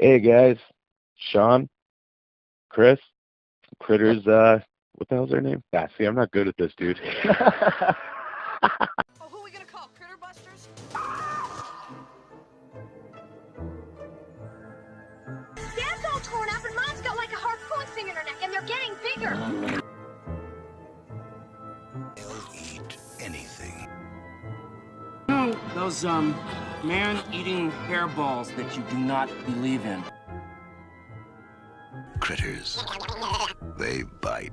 Hey guys, Sean, Chris, Critters, what the hell's their name? Ah, see, I'm not good at this, dude. Oh, who are we gonna call? Critter Busters? Dad's all torn up and Mom's got like a harpoon thing in her neck and they're getting bigger. They'll eat anything. Those, man-eating hairballs that you do not believe in. Critters. They bite.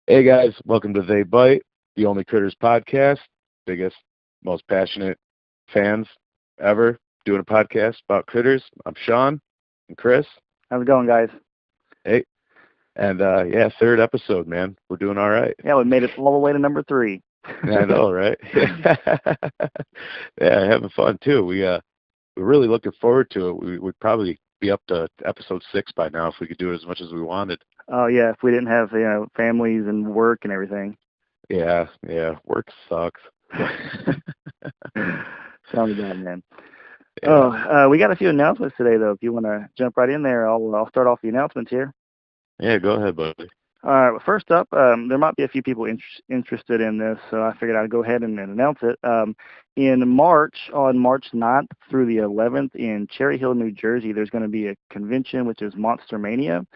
Hey guys, welcome to They Bite, the only Critters podcast. Biggest, most passionate fans ever doing a podcast about critters. I'm Sean and Chris. How's it going, guys? Hey, and yeah, third episode, man. We're doing all right. Yeah, we made it all the way to number 3. I know, right? Yeah, having fun too. We're really looking forward to it. We would probably be up to episode 6 by now if we could do it as much as we wanted. Oh, yeah, if we didn't have, families and work and everything. Yeah, work sucks. Sounds bad, man. Yeah. We got a few announcements today, though. If you want to jump right in there, I'll start off the announcements here. Yeah, go ahead, buddy. All right, well, first up, there might be a few people interested in this, so I figured I'd go ahead and announce it. In March, on March 9th through the 11th in Cherry Hill, New Jersey, there's going to be a convention, which is Monster Mania.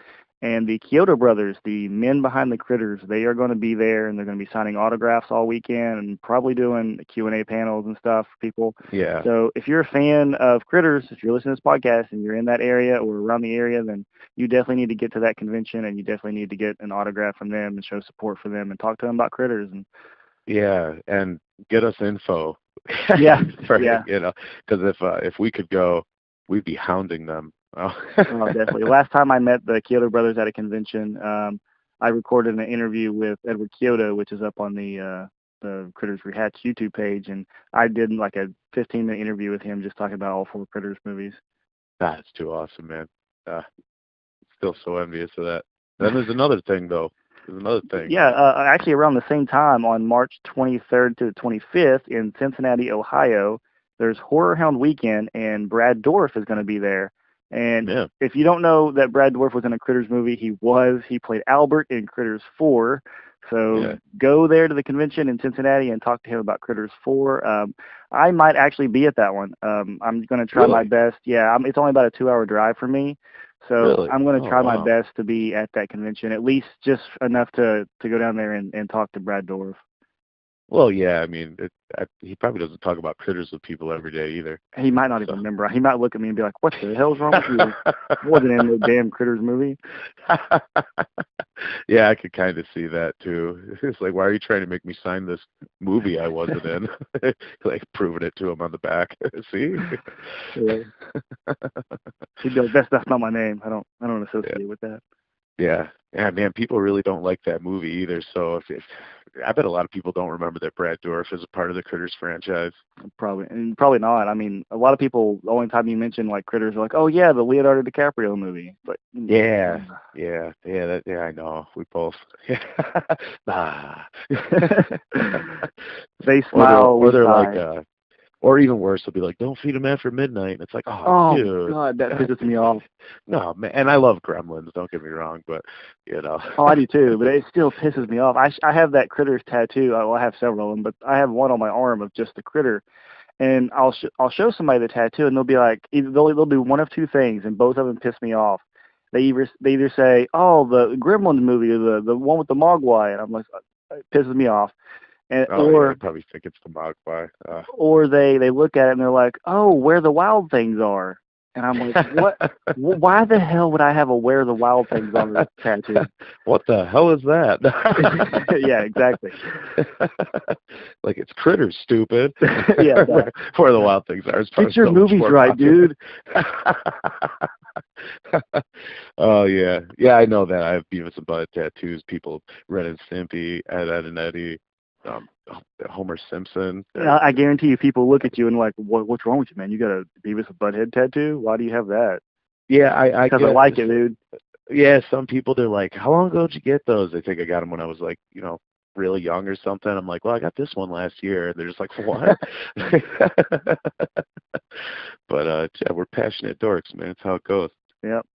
And the Kyoto brothers, the men behind the Critters, they are going to be there, and they're going to be signing autographs all weekend and probably doing Q&A panels and stuff for people. Yeah. So if you're a fan of Critters, if you're listening to this podcast and you're in that area or around the area, then you definitely need to get to that convention, and you definitely need to get an autograph from them and show support for them and talk to them about Critters. And Yeah, and get us info. Yeah, Yeah. Because if we could go, we'd be hounding them. Oh. Oh, definitely. Last time I met the Kyoto brothers at a convention, I recorded an interview with Edward Kyoto, which is up on the Critters Rehatch YouTube page, and I did like a 15-minute interview with him just talking about all 4 Critters movies. That's too awesome, man. Still so envious of that. Then there's another thing, though. Yeah, actually around the same time on March 23rd to the 25th in Cincinnati, Ohio, there's Horror Hound Weekend, and Brad Dourif is going to be there. And Yeah. if you don't know that Brad Dourif was in a Critters movie, he played Albert in Critters 4. So Yeah. go there to the convention in Cincinnati and talk to him about Critters 4. I might actually be at that one. I'm going to try my Really? best. Yeah, it's only about a 2-hour drive for me. So Really? I'm going to Oh, try my wow. best to be at that convention, at least just enough to go down there and talk to Brad Dourif. Well, yeah, I mean, he probably doesn't talk about critters with people every day either. He might not even remember. He might look at me and be like, "What the hell's wrong with you? I wasn't in the damn Critters movie." Yeah, I could kind of see that too. It's like, why are you trying to make me sign this movie I wasn't in? Like proving it to him on the back. See? Yeah. He'd be like, that's not my name. I don't associate with that. Yeah, man, people really don't like that movie either. So if I bet a lot of people don't remember that Brad Dourif is a part of the Critters franchise. Probably not. I mean, a lot of people, the only time you mention like Critters are like, "Oh yeah, the Leonardo DiCaprio movie." But Yeah, I know. We both. Ah. They smile. Or they're sigh. like, or even worse, they'll be like, "Don't feed him after midnight." And it's like, Oh dude. God, that pisses me off. No, man, and I love Gremlins. Don't get me wrong, but Oh, I do too, but it still pisses me off. I have that Critters tattoo. Well, I have several of them, but I have one on my arm of just the critter. And I'll show somebody the tattoo, and they'll be like, they'll do one of two things, and both of them piss me off. They either say, "Oh, the Gremlins movie, or the one with the Mogwai," and I'm like, it pisses me off. And I probably think it's the Mogwai. Or they look at it and they're like, "Oh, where the wild things are," and I'm like, "What? Why the hell would I have a where the wild things are tattoo?" What the hell is that? Yeah, exactly. Like it's critters, stupid. Yeah, where the wild things are. Get your movies right, dude. Oh yeah, I know that. I have Beavis and Butt tattoos. People, Ren and Stimpy, Ed and Eddie, Homer Simpson. I guarantee you, people look at you and like, "What's wrong with you, man? You got a Beavis and Butthead tattoo? Why do you have that?" Yeah, because I like it, dude. Yeah, some people, they're like, "How long ago did you get those?" They think I got them when I was like, really young or something. I'm like, well, I got this one last year. And they're just like, what? But yeah, we're passionate dorks, man. It's how it goes. Yep.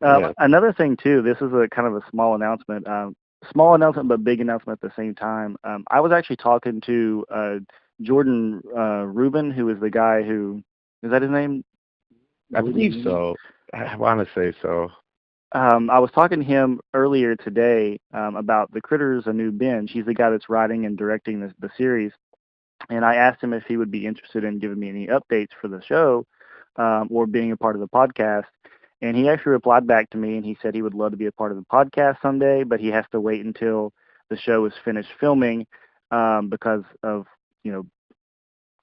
Yeah. Another thing too, this is a kind of a small announcement but big announcement at the same time. I was actually talking to Jordan Rubin, who is the guy who, is that his name? I believe so. I want to say so. I was talking to him earlier today about the Critters: A New Binge. He's the guy that's writing and directing the series, and I asked him if he would be interested in giving me any updates for the show or being a part of the podcast. And he actually replied back to me, and he said he would love to be a part of the podcast someday, but he has to wait until the show is finished filming because of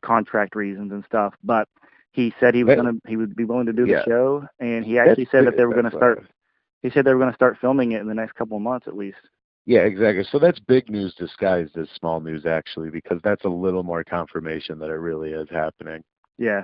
contract reasons and stuff. But he said he would be willing to do the show, and he actually said that they were going to start. He said they were going to start filming it in the next couple of months at least. Yeah, exactly. So that's big news disguised as small news, actually, because that's a little more confirmation that it really is happening. Yeah.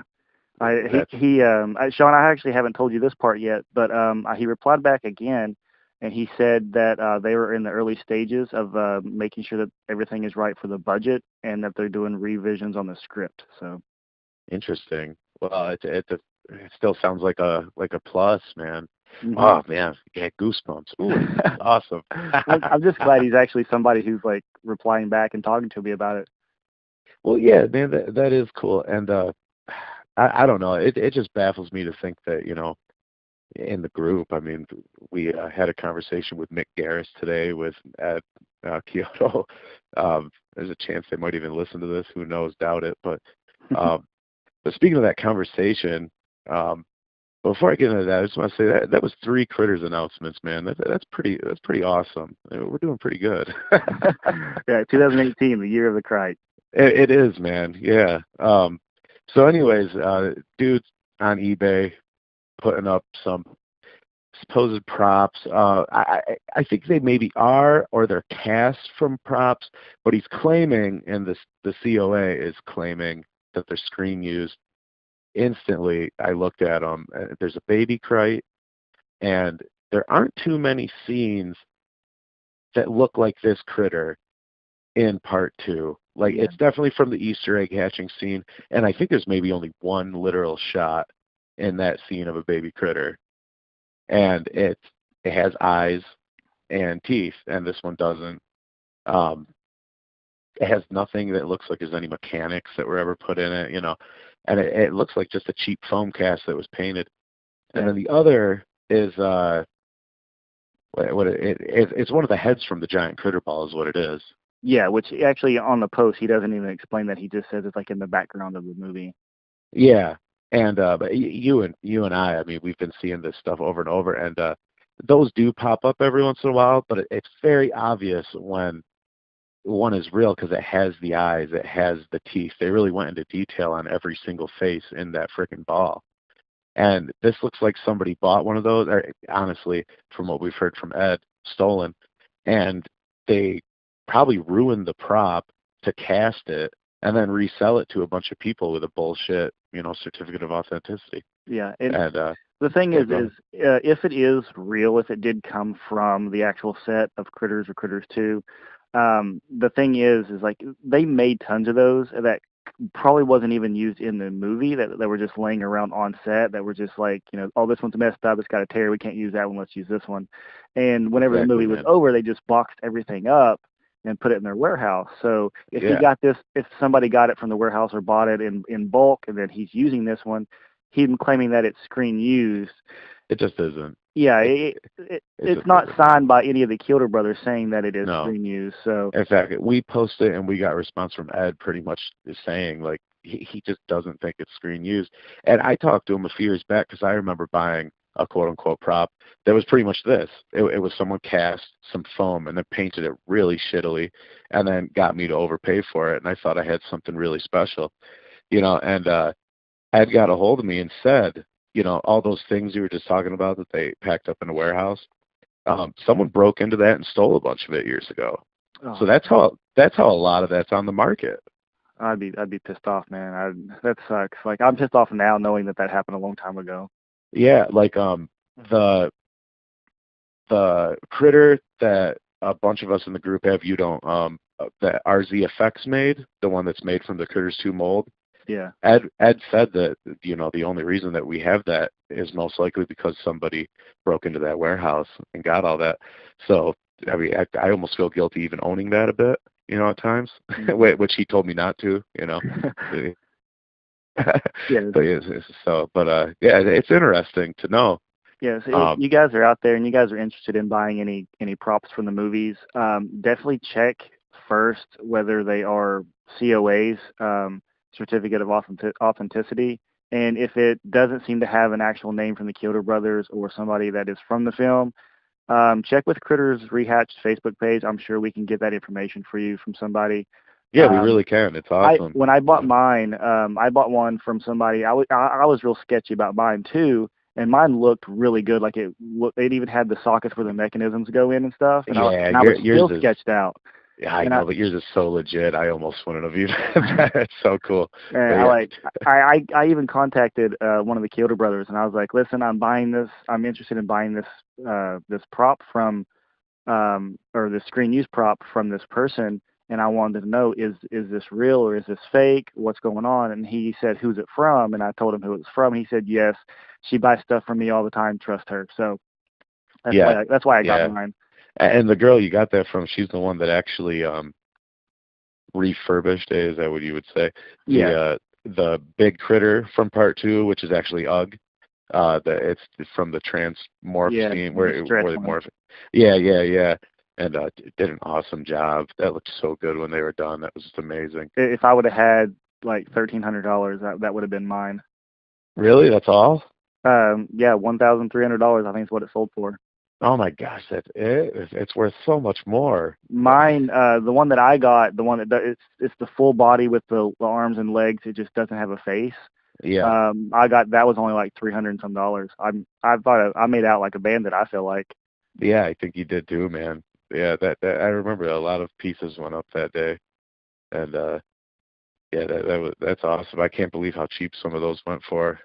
Sean, I actually haven't told you this part yet, but he replied back again, and he said that they were in the early stages of making sure that everything is right for the budget and that they're doing revisions on the script. So interesting. Well, it still sounds like a plus, man. Mm-hmm. Oh man, yeah, goosebumps. Ooh, awesome. I'm just glad he's actually somebody who's like replying back and talking to me about it. Well, yeah, man, that is cool, and I don't know. It just baffles me to think that in the group. I mean, we had a conversation with Mick Garris today at Kyoto. There's a chance they might even listen to this. Who knows? Doubt it. But speaking of that conversation, before I get into that, I just want to say that was 3 Critters announcements, man. That's pretty awesome. We're doing pretty good. Yeah, 2018, the year of the Krites. It is, man. Yeah. So anyways, dudes on eBay putting up some supposed props. I think they maybe are, or they're cast from props, but he's claiming, and the COA is claiming that they're screen used. Instantly, I looked at them. There's a baby Krite, and there aren't too many scenes that look like this critter in part 2. Like, it's definitely from the Easter egg hatching scene, and I think there's maybe only one literal shot in that scene of a baby critter. And it has eyes and teeth, and this one doesn't. It has nothing that looks like there's any mechanics that were ever put in it, and it looks like just a cheap foam cast that was painted. And then the other is it's one of the heads from the giant critter ball is what it is. Yeah, which actually on the post he doesn't even explain that. He just says it's like in the background of the movie. Yeah, and but you and I mean, we've been seeing this stuff over and over, and those do pop up every once in a while, but it's very obvious when one is real because it has the eyes, it has the teeth. They really went into detail on every single face in that freaking ball. And this looks like somebody bought one of those, or honestly, from what we've heard from Ed, stolen, and they probably ruined the prop to cast it and then resell it to a bunch of people with a bullshit, certificate of authenticity. Yeah, and the thing is if it is real, if it did come from the actual set of Critters or Critters 2, the thing is like they made tons of those that probably wasn't even used in the movie, that were just laying around on set, that were just like, oh, this one's messed up, it's got a tear, we can't use that one, let's use this one. And whenever the movie was over, they just boxed everything up and put it in their warehouse. So if somebody got it from the warehouse or bought it in bulk, and then he's using this one, he's claiming that it's screen used. It just isn't. Yeah, it's not signed by any of the Kyoto brothers saying that it is screen used. So in fact, we posted and we got a response from Ed pretty much saying like he just doesn't think it's screen used. And I talked to him a few years back because I remember buying a quote unquote prop that was pretty much this. It was someone cast some foam and then painted it really shittily and then got me to overpay for it. And I thought I had something really special, and Ed got a hold of me and said, all those things you were just talking about that they packed up in a warehouse, someone broke into that and stole a bunch of it years ago. Oh. So that's how a lot of that's on the market. I'd be pissed off, man. That sucks. Like, I'm pissed off now knowing that happened a long time ago. Yeah, like the critter that a bunch of us in the group have. You don't. The RZ Effects made, the one that's made from the Critters 2 mold. Yeah. Ed said that, the only reason that we have that is most likely because somebody broke into that warehouse and got all that. So, I mean, I almost feel guilty even owning that a bit, at times, which he told me not to, Yeah. Yeah, it's interesting to know. Yeah, so if you guys are out there and you guys are interested in buying any props from the movies, definitely check first whether they are COAs, certificate of authenticity, and if it doesn't seem to have an actual name from the Kyoto brothers or somebody that is from the film, check with Critters Rehatched Facebook page. I'm sure we can get that information for you from somebody. Yeah, we really can. It's awesome. When I bought mine, I bought one from somebody. I was real sketchy about mine too, and mine looked really good. Like it even had the sockets where the mechanisms go in and stuff. And I was still sketched out. Yeah, I know, but yours is so legit. I almost wouldn't have used that. It's so cool. And I even contacted one of the Kyoto brothers, and I was like, "Listen, I'm buying this. I'm interested in buying this prop from, or the screen use prop from this person." And I wanted to know, is this real or is this fake? What's going on? And he said, "Who's it from?" And I told him who it was from. He said, "Yes, she buys stuff from me all the time. Trust her." So that's why I got mine. And the girl you got that from, she's the one that actually refurbished it. Is that what you would say? Yeah. The big critter from Part 2, which is actually UGG. It's from the Transmorph scheme where they morph. Yeah. And did an awesome job. That looked so good when they were done. That was just amazing. If I would have had like $1,300, that would have been mine. Really? That's all? Yeah, $1,300. I think is what it sold for. Oh my gosh, it's worth so much more. Mine, the one that I got, the one that it's the full body with the arms and legs. It just doesn't have a face. Yeah. I got that was only like $300 and some. I thought I made out like a bandit. I feel like. Yeah, I think you did too, man. Yeah, that I remember a lot of pieces went up that day, and that's awesome. I can't believe how cheap some of those went for.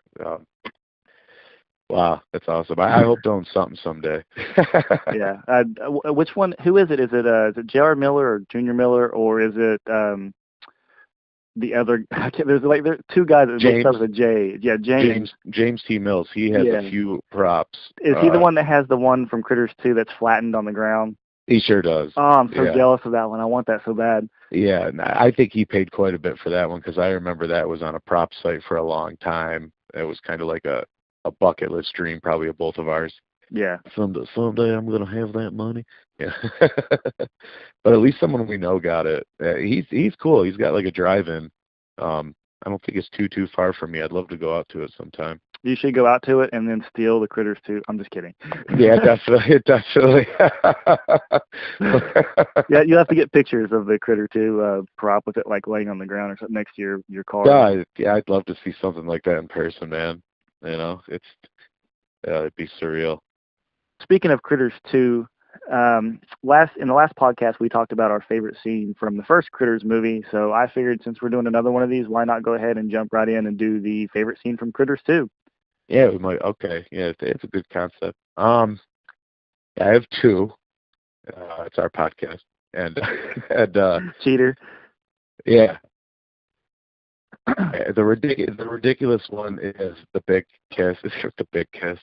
Wow, that's awesome. I hope to own something someday. Yeah. Which one? Who is it? Is it J.R. Miller or Junior Miller, or is it the other? There's two guys that both start with a J. Yeah, James T. Mills. He has a few props. Is he the one that has the one from Critters 2 that's flattened on the ground? He sure does. Oh, I'm so jealous of that one. I want that so bad. Yeah, I think he paid quite a bit for that one because I remember that was on a prop site for a long time. It was kind of like a bucket list dream, probably of both of ours. Yeah. Someday I'm gonna have that money. Yeah. But at least someone we know got it. He's cool. He's got like a drive-in. I don't think it's too far from me. I'd love to go out to it sometime. You should go out to it and then steal the Critters 2. I'm just kidding. Yeah, definitely. Yeah, you have to get pictures of the Critter 2 prop with it like laying on the ground or something next to your car. Yeah, I'd love to see something like that in person, man. It'd be surreal. Speaking of Critters 2, in the last podcast we talked about our favorite scene from the first Critters movie. So I figured since we're doing another one of these, why not go ahead and jump right in and do the favorite scene from Critters 2? Yeah, we might. Okay, yeah, it's a good concept. I have two. It's our podcast, and cheater. Yeah. The ridiculous one is the big kiss. The big kiss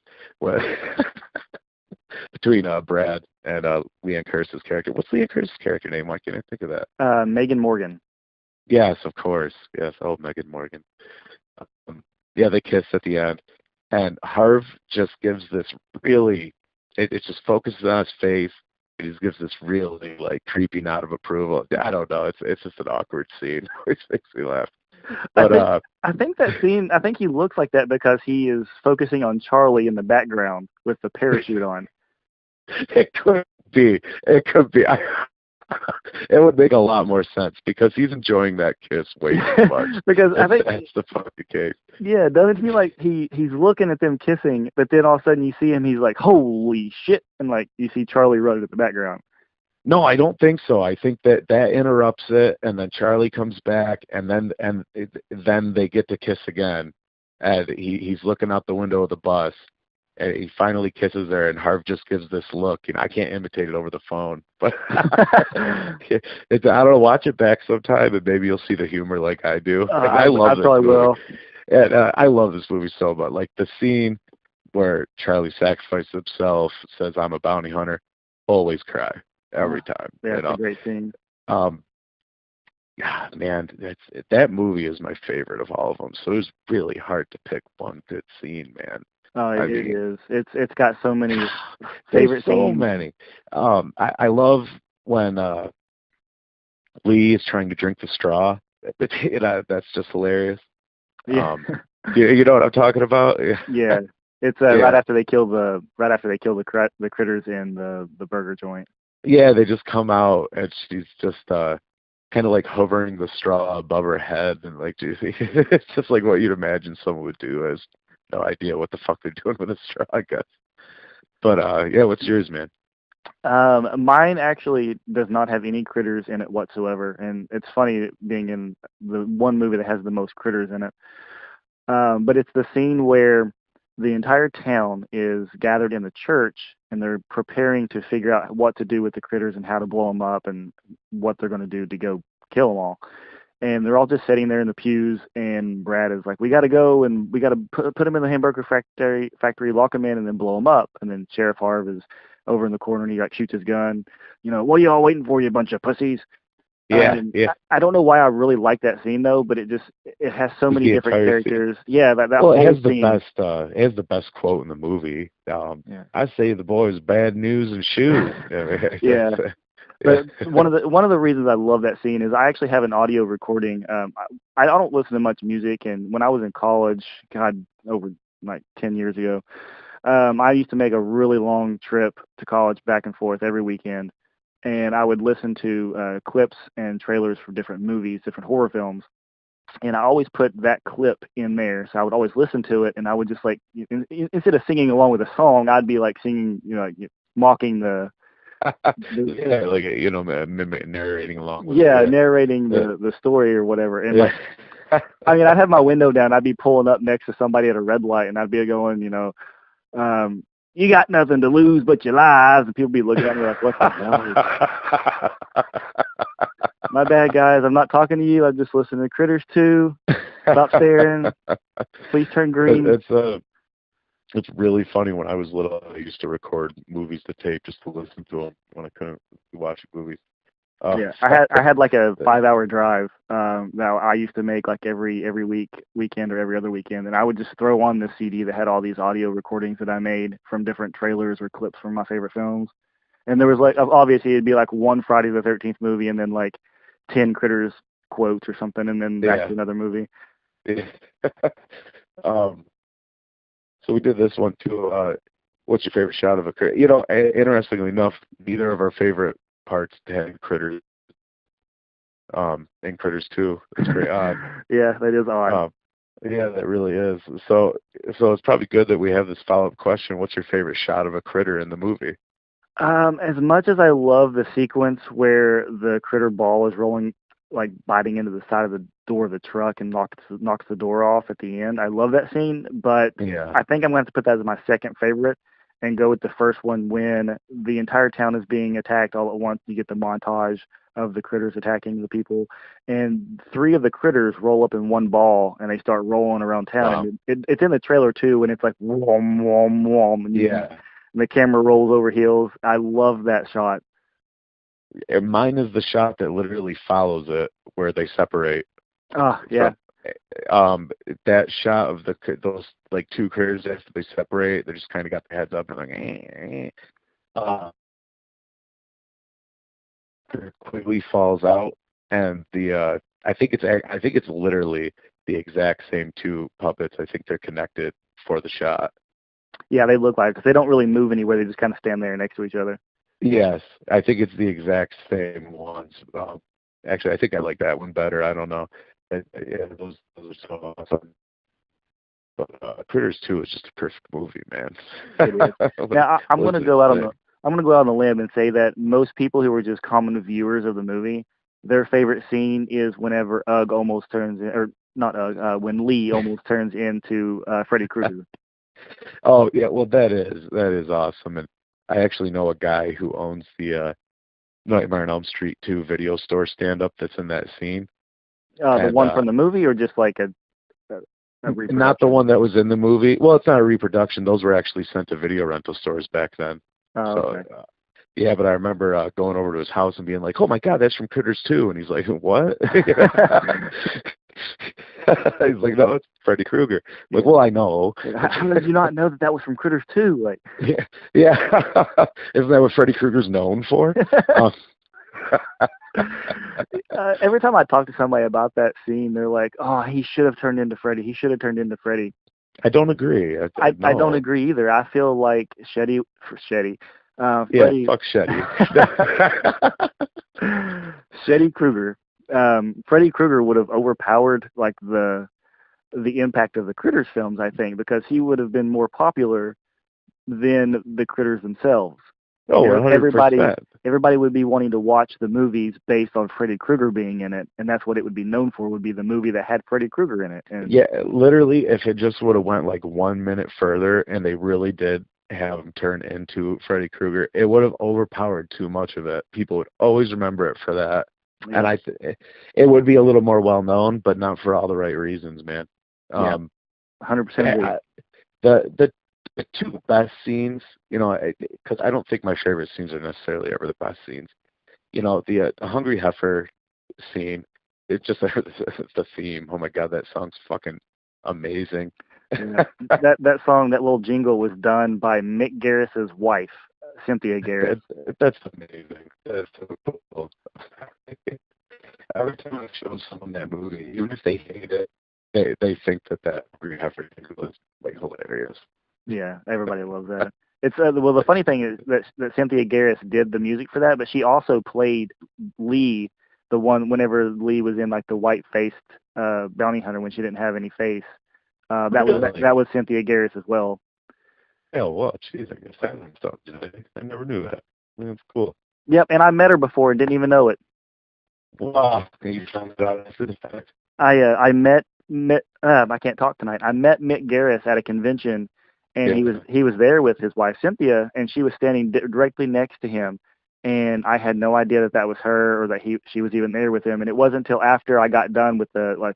between Brad and Leanne Kearse's character. What's Leanne Kearse's character name? Why can't I think of that? Megan Morgan. Yes, of course. Yes, Megan Morgan. They kiss at the end. And Harv just gives this really, it just focuses on his face. It just gives this really like creepy nod of approval. I don't know. It's just an awkward scene, which makes me laugh. But I think that scene. I think he looks like that because he is focusing on Charlie in the background with the parachute on. It could be. It would make a lot more sense because he's enjoying that kiss way too much. Because I think that's the fucking case. Yeah, doesn't he like he's looking at them kissing, but then all of a sudden you see him, he's like, "Holy shit!" and like you see Charlie running at the background. No, I don't think so. I think that interrupts it, and then Charlie comes back, and then they get to kiss again, and he's looking out the window of the bus, and he finally kisses her, and Harv just gives this look. I can't imitate it over the phone, but it's, I don't know. Watch it back sometime, and maybe you'll see the humor like I do. I love I this probably movie, will. and I love this movie so much. Like the scene where Charlie sacrifices himself, says, "I'm a bounty hunter," always cry every time. Yeah, it's a great scene. Yeah, man, that movie is my favorite of all of them. So it was really hard to pick one good scene, man. Oh, I it mean, is. It's got so many there's favorite so scenes. many. I love when Lee is trying to drink the straw. That's just hilarious. Yeah. You know what I'm talking about? Yeah. Yeah. It's Yeah. right after they kill the critters in the burger joint. Yeah, they just come out and she's just kind of like hovering the straw above her head, and like it's just like what you'd imagine someone would do. Has no idea what the fuck they're doing with a straw, I guess. But yeah, what's yours, man? Mine actually does not have any critters in it whatsoever, and it's funny being in the one movie that has the most critters in it. But it's the scene where the entire town is gathered in the church and they're preparing to figure out what to do with the critters and how to blow them up and what they're going to do to go kill them all. And they're all just sitting there in the pews, and Brad is like, "We got to go and we got to put them in the hamburger factory, lock them in, and then blow them up." And then Sheriff Harv is over in the corner and he like shoots his gun. What are you all waiting for, you bunch of pussies? Yeah, yeah. I don't know why I really like that scene though, but it has so many The different entire scene. characters. Yeah, that Well, whole it has the scene. best. It has the best quote in the movie. Yeah. I say the boys bad news and shoes. Yeah. Yeah. But one of the reasons I love that scene is I actually have an audio recording. I don't listen to much music, and when I was in college, God, over like 10 years ago, I used to make a really long trip to college back and forth every weekend, and I would listen to clips and trailers for different movies, different horror films, and I always put that clip in there. So I would always listen to it, and I would just like instead of singing along with a song, I'd be like singing, like mocking the Yeah, like narrating along with yeah, it. narrating Yeah. the story or whatever. And Yeah. like, I mean, I'd have my window down. I'd be pulling up next to somebody at a red light, and I'd be going, you got nothing to lose but your lives, and people be looking at me like, what the hell? My bad, guys. I'm not talking to you. I'm just listening to Critters 2. Stop staring. Please turn green. It's really funny. When I was little, I used to record movies to tape just to listen to them when I couldn't watch movies. Yeah, I had like a 5-hour drive that I used to make like every weekend or every other weekend, and I would just throw on this CD that had all these audio recordings that I made from different trailers or clips from my favorite films. And there was like obviously it'd be like one Friday the 13th movie, and then like 10 Critters quotes or something, and then back to another movie. Yeah. So we did this one too. What's your favorite shot of a critter? Interestingly enough, neither of our favorite parts had critters. And Critters 2. It's very odd. Yeah, that is odd. Yeah, that really is. So it's probably good that we have this follow-up question. What's your favorite shot of a critter in the movie? As much as I love the sequence where the critter ball is rolling, like biting into the side of the door of the truck and knocks the door off at the end, I love that scene. But Yeah. I think I'm going to have to put that as my second favorite and go with the first one when the entire town is being attacked all at once. You get the montage of the critters attacking the people, and 3 of the critters roll up in one ball and they start rolling around town. Wow. And it's in the trailer too, and it's like whom whom whom. Yeah. And the camera rolls over heels. I love that shot. And mine is the shot that literally follows it, where they separate. Oh, yeah. That shot of those like 2 critters after they separate, they just kind of got their heads up and like, Quigley falls out, and I think it's literally the exact same 2 puppets. I think they're connected for the shot. Yeah, they look like, because they don't really move anywhere. They just kind of stand there next to each other. Yes, I think it's the exact same ones. Actually, I think I like that one better. I don't know. Yeah, those are so awesome. But Critters 2 is just a perfect movie, man. It is. Now, I'm going to go out on a limb and say that most people who are just common viewers of the movie, their favorite scene is whenever Ugg almost turns in, or not Ugg, when Lee almost turns into Freddy Krueger. Oh yeah, well that is awesome, and I actually know a guy who owns the Nightmare on Elm Street 2 video store stand-up that's in that scene, The and one from the movie, or just like a not the reproduction? one that was in the movie. Well, it's not a reproduction; those were actually sent to video rental stores back then. Oh, So okay. yeah, but I remember going over to his house and being like, "Oh my God, that's from Critters 2," and he's like, "What?" He's like, "No, it's Freddy Krueger." I'm like, Yeah. well, I know. How did you not know that that was from Critters 2? Like, Yeah, yeah. Isn't that what Freddy Krueger's known for? Uh, every time I talk to somebody about that scene, they're like, "Oh, he should have turned into Freddy. He should have turned into Freddy." I don't agree. I don't No. agree either. I feel like Yeah, Freddy, fuck Shetty. Shetty Krueger, Freddy Krueger would have overpowered like the impact of the Critters films, I think, because he would have been more popular than the Critters themselves. Oh, 100%. Everybody would be wanting to watch the movies based on Freddy Krueger being in it, and that's what it would be known for, would be the movie that had Freddy Krueger in it. And Yeah, literally, if it just would have went like 1 minute further and they really did have him turn into Freddy Krueger, it would have overpowered too much of it. People would always remember it for that. And it would be a little more well known, but not for all the right reasons, man. Yeah, 100% agree. The two best scenes, because I don't think my favorite scenes are necessarily ever the best scenes. The Hungry Heifer scene, it's just the theme. Oh my God, that song's fucking amazing. Yeah. That song, that little jingle, was done by Mick Garris's wife, Cynthia Garris. That's amazing. That's so cool. Every time I show someone that movie, even if they hate it, they think that Hungry Heifer thing was like hilarious. Yeah, everybody loves that. It's well, the funny thing is that Cynthia Garris did the music for that, but she also played Lee, the one whenever Lee was in like the white-faced bounty hunter when she didn't have any face. Really? That was Cynthia Garris as well. Hell, well, jeez, I guess I learned something today. I never knew that. That's cool. Yep, and I met her before and didn't even know it. Wow, you found it out after the fact. I met I can't talk tonight. I met Mick Garris at a convention, and he was there with his wife Cynthia, and she was standing directly next to him, and I had no idea that was her, or that she was even there with him. And it wasn't until after I got done with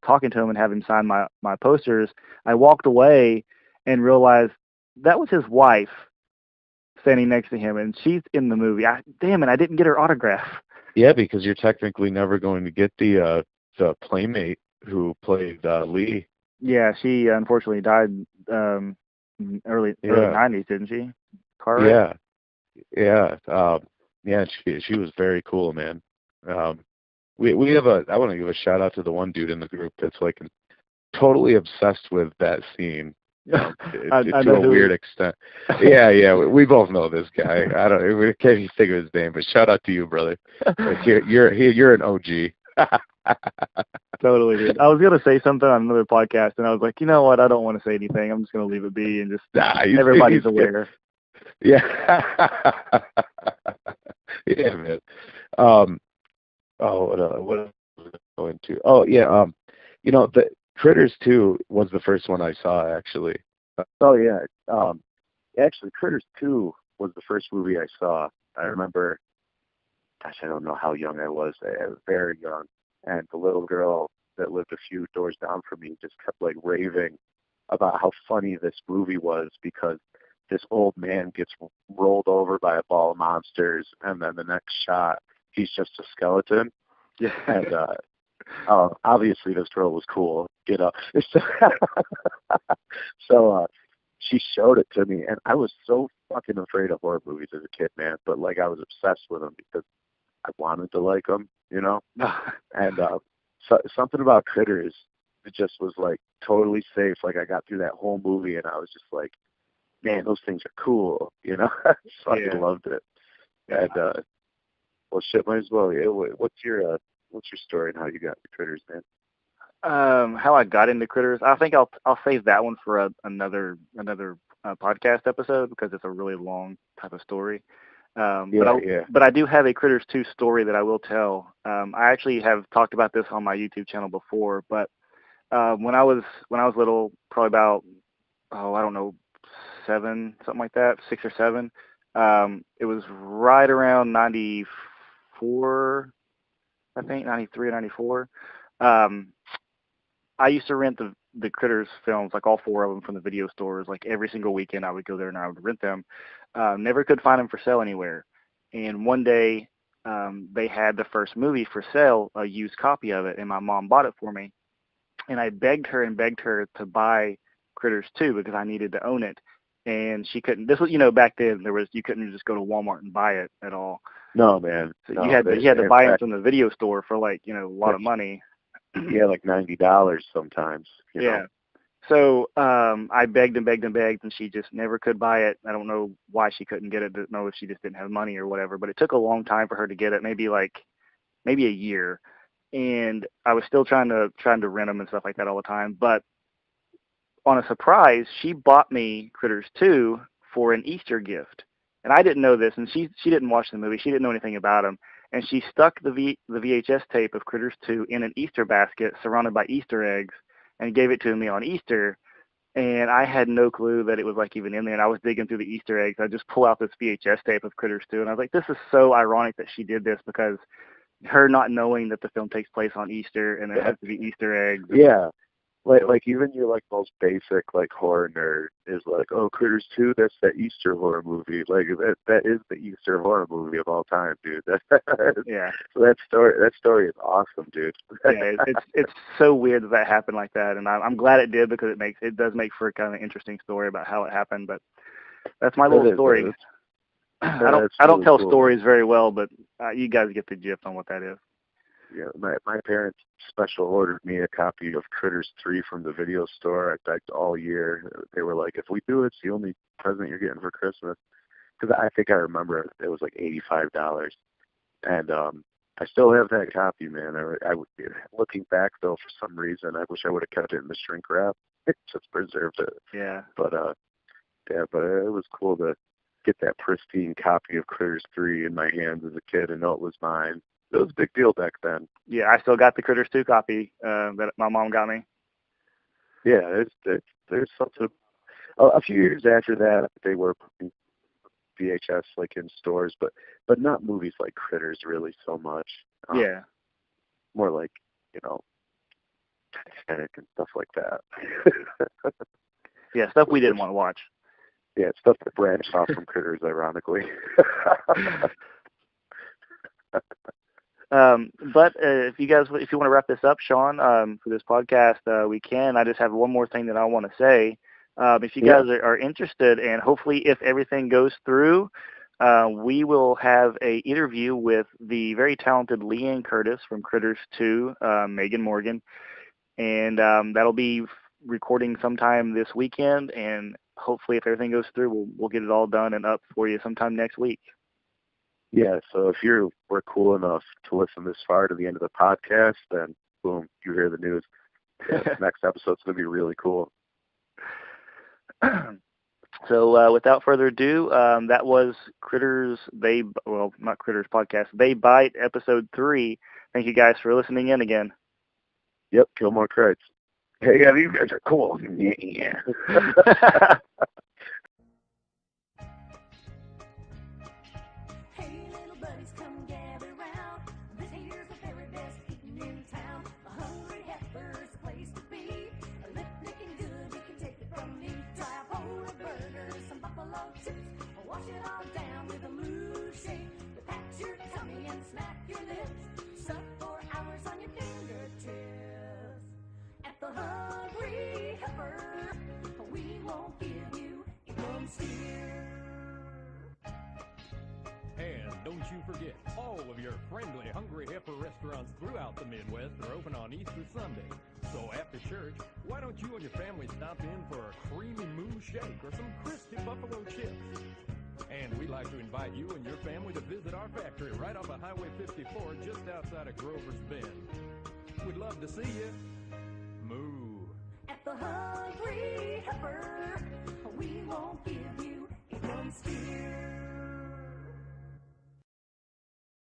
talking to him and having him sign my posters, I walked away and realized that was his wife standing next to him, and she's in the movie. Damn it, I didn't get her autograph. Yeah, because you're technically never going to get the playmate who played Lee. Yeah, she unfortunately died early 90s, didn't she? Car wreck? Yeah. Yeah, she was very cool, man. We have I want to give a shout out to the one dude in the group that's like totally obsessed with that scene. To a weird extent. Yeah, we both know this guy. We can't even think of his name, but shout out to you, brother. Like, you're an OG. Totally, dude. I was gonna say something on another podcast, and I was like, you know what? I don't want to say anything. I'm just gonna leave it be, and just everybody's aware. Yeah. Yeah, man. What else was I going to? Oh, yeah. The Critters 2 was the first one I saw, actually. Oh, yeah. Actually, Critters 2 was the first movie I saw. I remember, gosh, I don't know how young I was. I was very young. And the little girl that lived a few doors down from me just kept, like, raving about how funny this movie was, because this old man gets rolled over by a ball of monsters, and then the next shot, he's just a skeleton. Yeah. And obviously this girl was cool, So she showed it to me, and I was so fucking afraid of horror movies as a kid, man. But like, I was obsessed with them because I wanted to like them, And something about Critters, it just was like totally safe. Like, I got through that whole movie, and I was just like, man, those things are cool, I fucking loved it. And well, shit, might as well. Yeah, what's your story and how you got the Critters, man? How I got into Critters, I think I'll save that one for another podcast episode, because it's a really long type of story. But I do have a Critters 2 story that I will tell. I actually have talked about this on my YouTube channel before, but when I was little, probably about, I don't know, 7, something like that, 6 or 7. It was right around 94, I think, 93 or 94. I used to rent the Critters films, like all 4 of them from the video stores. Like every single weekend I would go there and I would rent them. Never could find them for sale anywhere. And one day they had the first movie for sale, a used copy of it, and my mom bought it for me. And I begged her to buy Critters 2 because I needed to own it. And she couldn't. This was, back then you couldn't just go to Walmart and buy it at all. No, man. So no, you had to buy it from the video store for like, a lot of money. Yeah, like $90 sometimes. You know? So I begged and begged and begged, and she just never could buy it. I don't know why she couldn't get it. Didn't know if she just didn't have money or whatever. But it took a long time for her to get it, maybe a year. And I was still trying to rent them and stuff like that all the time. But on a surprise, she bought me Critters 2 for an Easter gift. And I didn't know this, and she didn't watch the movie. She didn't know anything about them. And she stuck the VHS tape of Critters 2 in an Easter basket surrounded by Easter eggs and gave it to me on Easter. And I had no clue that it was like even in there. And I was digging through the Easter eggs. I just pull out this VHS tape of Critters 2. And I was like, this is so ironic that she did this, because her not knowing that the film takes place on Easter and it has to be Easter eggs. Yeah. Like even your like most basic like horror nerd is like, oh, Critters 2, that's that Easter horror movie. Like that is the Easter horror movie of all time, dude. Yeah. So that story is awesome, dude. Yeah, it's so weird that happened like that, and I'm glad it did, because it does make for a kind of interesting story about how it happened. But that's my little story. I don't tell stories very well, but you guys get the gist on what that is. Yeah, my parents special ordered me a copy of Critters 3 from the video store. I begged all year. They were like, if we do it, it's the only present you're getting for Christmas. Because I think I remember it was like $85. And I still have that copy, man. I looking back, though, for some reason, I wish I would have kept it in the shrink wrap. Just preserved it. Yeah. But it was cool to get that pristine copy of Critters 3 in my hands as a kid and know it was mine. It was a big deal back then. Yeah, I still got the Critters 2 copy that my mom got me. Yeah, there's something. A few years after that, they were putting VHS like in stores, but not movies like Critters really so much. Yeah. More like, Titanic and stuff like that. Yeah, stuff we didn't want to watch. Yeah, stuff that branched off from Critters, ironically. But if you want to wrap this up, Sean, for this podcast, we can. I just have one more thing that I want to say. If you guys are interested, and hopefully if everything goes through, we will have a interview with the very talented Leanne Curtis from Critters 2, Megan Morgan, and that'll be recording sometime this weekend, and hopefully if everything goes through, we'll get it all done and up for you sometime next week. Yeah, so if we're cool enough to listen this far to the end of the podcast, then boom, you hear the news. Yeah, this next episode's going to be really cool. So without further ado, that was Critters, not Critters podcast, They Bite, episode 3. Thank you guys for listening in again. Yep, kill more Krites. Hey, yeah, you guys are cool. Yeah. Hey, little buddies, come gather round. This here's the very best eating in town. A hungry heifer's a place to be. A lip licking good, you can take it from me. Try a bowl of burgers, some buffalo chips. Wash it all down with a moose shake. Pat your tummy and smack your lips. Suck for hours on your fingertips. At the Hungry Heifer, we won't give you a bum steer. And don't you forget, all of your friendly Hungry Heifer restaurants throughout the Midwest are open on Easter Sunday. So after church, why don't you and your family stop in for a creamy moose shake or some crispy buffalo chips? And we'd like to invite you and your family to visit our factory right off of Highway 54 just outside of Grover's Bend. We'd love to see you.